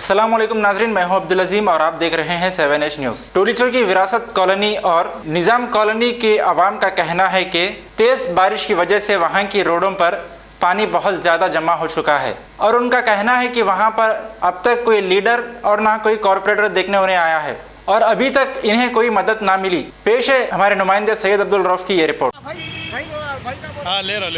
अस्सलामुअलैकुम नाजरीन, मैं हूं अब्दुल अजीम और आप देख रहे हैं 7H न्यूज़। टोलीचौर की विरासत कॉलोनी और निज़ाम कॉलोनी के आवाम का कहना है कि तेज़ बारिश की वजह से वहां की रोडों पर पानी बहुत ज़्यादा जमा हो चुका है और उनका कहना है कि वहां पर अब तक कोई लीडर और ना कोई कॉरपोरेटर देखने उन्हें आया है और अभी तक इन्हें कोई मदद ना मिली। पेश है हमारे नुमाइंदे सैयद अब्दुल रऊफ की ये रिपोर्ट। हाँ ले रहा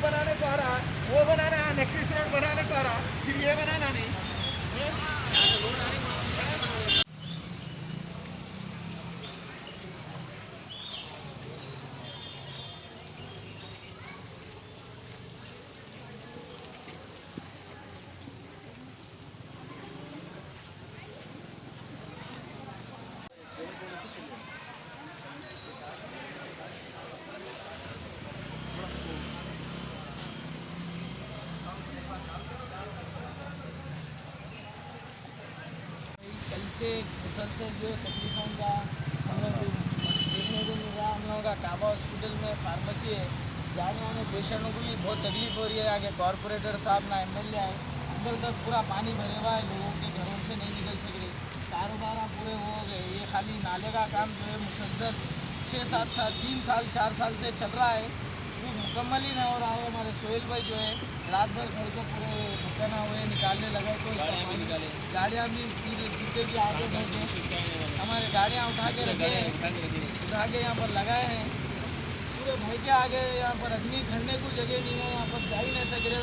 बनाने को आ रहा, वो बनाना नेक्स्ट रोड बनाने को आ रहा, फिर ये बनाना नहीं। से मुसलसल जो तकलीफ़ों का हम लोग देखने को मिल रहा है। हम लोगों का काबा हॉस्पिटल में फार्मेसी है, जाने आने पेशेंटों को भी बहुत तकलीफ़ हो रही है। आगे कॉरपोरेटर साहब ना MLA आए, अंदर तक पूरा पानी भरे हुआ है, लोगों के घरों से नहीं निकल सक रहे, कारोबार पूरे हो गए। ये खाली नाले का काम जो है मुसलसल 6-7 साल 3 साल 4 साल से चल रहा है, वो मुकम्मल ही नहीं हो रहा है। हमारे सोहेल भाई जो है रात भर घर के पूरे ढक्कना हुए निकालने लगे, तो गाड़ियाँ भी जितने भी आगे बढ़ते हमारे गाड़ियाँ उठा के रखे हैं, उठा के यहाँ पर लगाए हैं पूरे भाई के आगे। यहाँ पर आदमी खड़ने को जगह नहीं है, यहाँ पर जा ही नहीं सक रहे।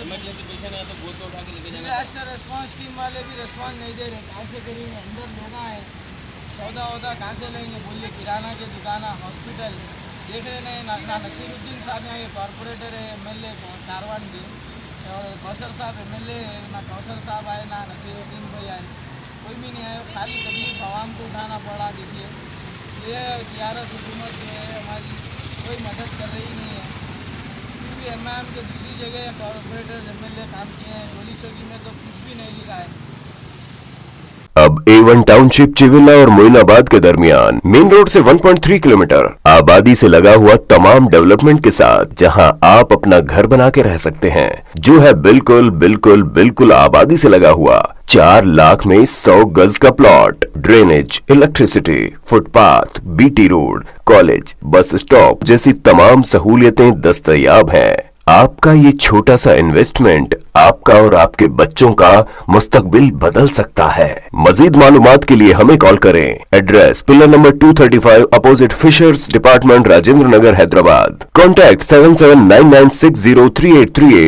डिजास्टर रिस्पॉन्स टीम वाले भी रिस्पॉन्स नहीं दे रहे, कहाँ से करेंगे? अंदर लोग हैं, सौदा वौदा कहाँ से लेंगे? बोलिए किराना की दुकान, हॉस्पिटल देख रहे नहीं। ना नसीरुद्दीन साहब यहाँ कॉरपोरेटर है, MLA कारवान के, और कौसर साहब MLA है, ना कौसर साहब आए ना नसीरुद्दीन भाई आए, कोई भी नहीं आए। खाली तकलीफ आवाम को उठाना पड़ा। देखिए ये TRS हुकूमत जो है हमारी कोई मदद कर रही नहीं है। फिर भी MIM के दूसरी जगह कॉरपोरेटर MLA काम किए हैं, टोली चौकी में तो कुछ भी नहीं लिखा है। अब A1 टाउनशिप चिविला और मोइनाबाद के दरमियान मेन रोड से 1.3 किलोमीटर आबादी से लगा हुआ तमाम डेवलपमेंट के साथ जहां आप अपना घर बना के रह सकते हैं, जो है बिल्कुल बिल्कुल बिल्कुल आबादी से लगा हुआ। 4 लाख में 100 गज का plot, drainage, electricity, footpath, BT road, college, bus stop जैसी तमाम सहूलियतें दस्तयाब हैं। आपका ये छोटा सा इन्वेस्टमेंट आपका और आपके बच्चों का मुस्तकबिल बदल सकता है। मजीद मालूमात के लिए हमें कॉल करें। Address pillar number 235 opposite fishers department, Rajendra Nagar, Hyderabad. Contact 7799603838।